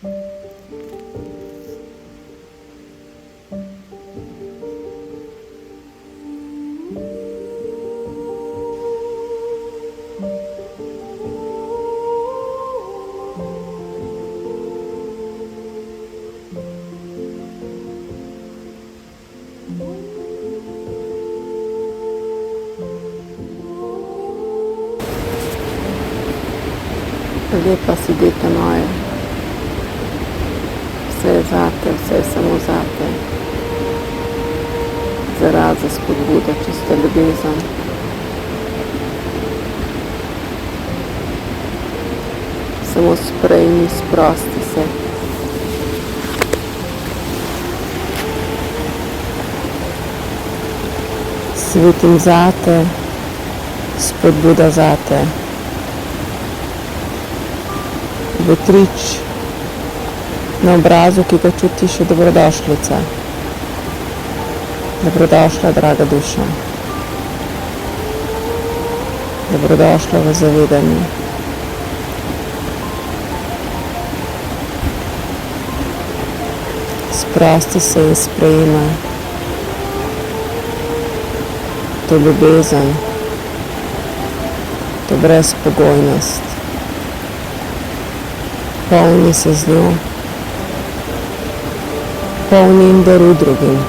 Lepa si dete moje, vse je zate, vse je samo zate, zaraza, spodbuda, čista ljubezen. Samo sprejmi, sprosti se. Svetim zate, spodbuda zate. Vetrič na obrazu, ki ga čutiš, je dobrodošlica. Dobrodošla, draga duša. Dobrodošla v zavedanju. Sprosti se in sprejmi to ljubezen, to brezpogojnost. Polni se z njo, polni in daruj drugim.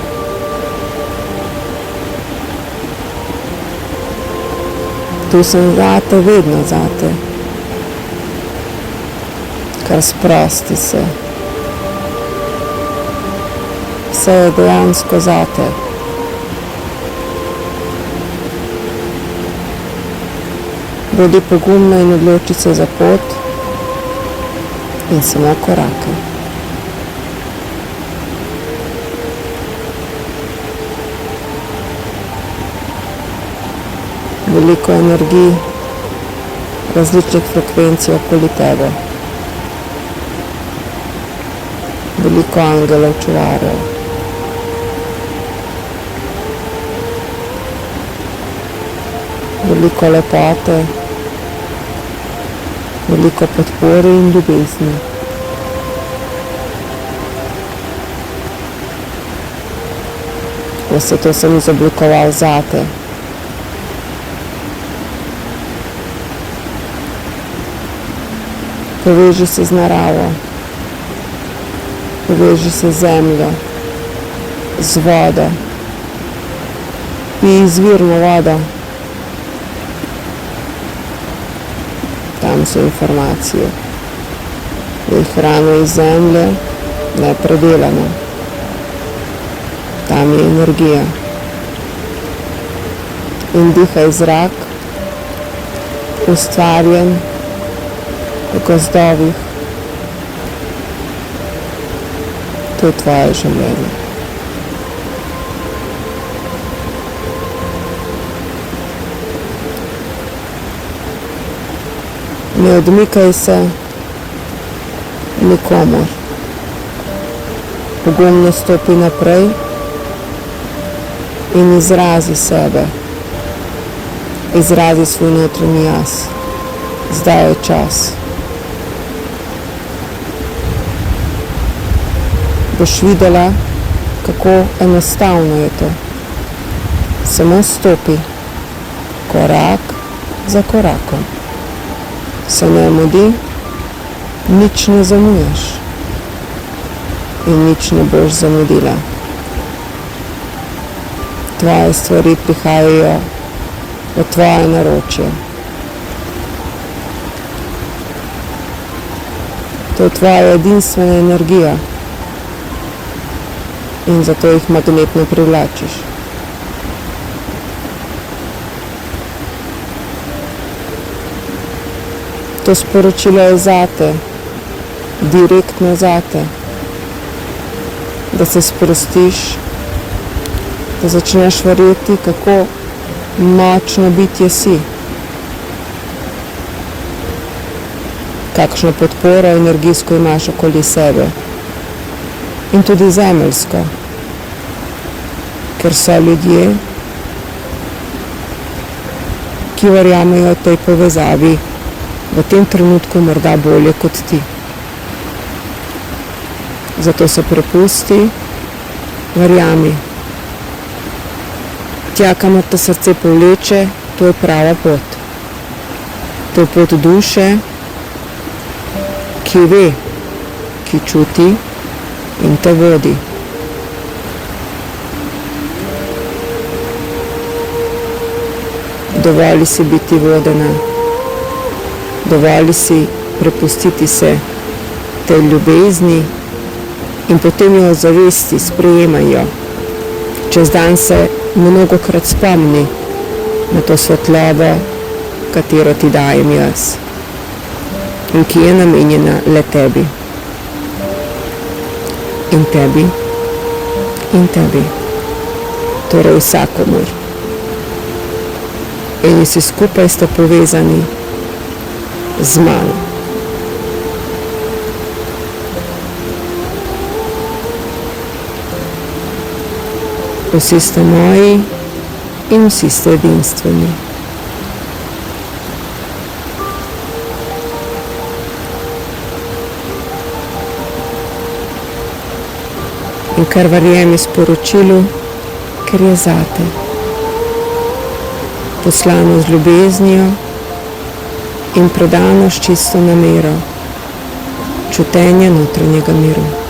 Tu sem zate, vedno zate. Kar sprosti se. Vse je dejansko zate. Bodi pogumna in odloči se za pot in samo korake. Veliko energij, različnih frekvencij okoli tebe. Veliko angelov čuvarjev. Veliko lepote, veliko podpore in ljubezni. Vse to sem izoblikoval zate. Poveži se z naravo, poveži se z zemljo, z vodo, pij izvirno vodo. Tam so informacije. Je hrana iz zemlje, nepredelana. Tam je energija. In dihaj zrak, ustvarjen v gozdovih. To je tvoje življenje. Ne odmikaj se nikomur. Pogumno stopi naprej in izrazi sebe. Izrazi svoj notranji jaz. Zdaj je čas. Boš videla, kako enostavno je to. Samo stopi, korak za korakom. Se ne mudi, nič ne zamujaš in nič ne boš zamudila. Tvoje stvari prihajajo v tvoje naročje. To je tvoja edinstvena energija in zato jih magnetno privlačiš. To sporočilo je zate, direktno zate, da se sprostiš, da začneš verjeti, kako močno bitje si, kakšno podporo energijsko imaš okoli sebe in tudi zemeljsko, ker so ljudje, ki verjamejo tej povezavi v tem trenutku morda bolje kot ti. Zato se prepusti, verjami. Tja, kamor te srce povleče, to je prava pot. To je pot duše, ki ve, ki čuti in te vodi. Dovoli si biti vodena, dovoli si prepustiti se tej ljubezni in potem jo zavesti, sprejemaj jo. Čez dan se mnogokrat spomni na to svetlobo, katero ti dajem jaz in ki je namenjena le tebi. In tebi, in tebi. Torej vsakomur. In vsi skupaj ste povezani z mano. Vsi ste moji in vsi ste edinstveni. In kar verjemi sporočilu, ker je zate. Poslano z ljubeznijo in predano s čisto namero, čutenje notranjega miru.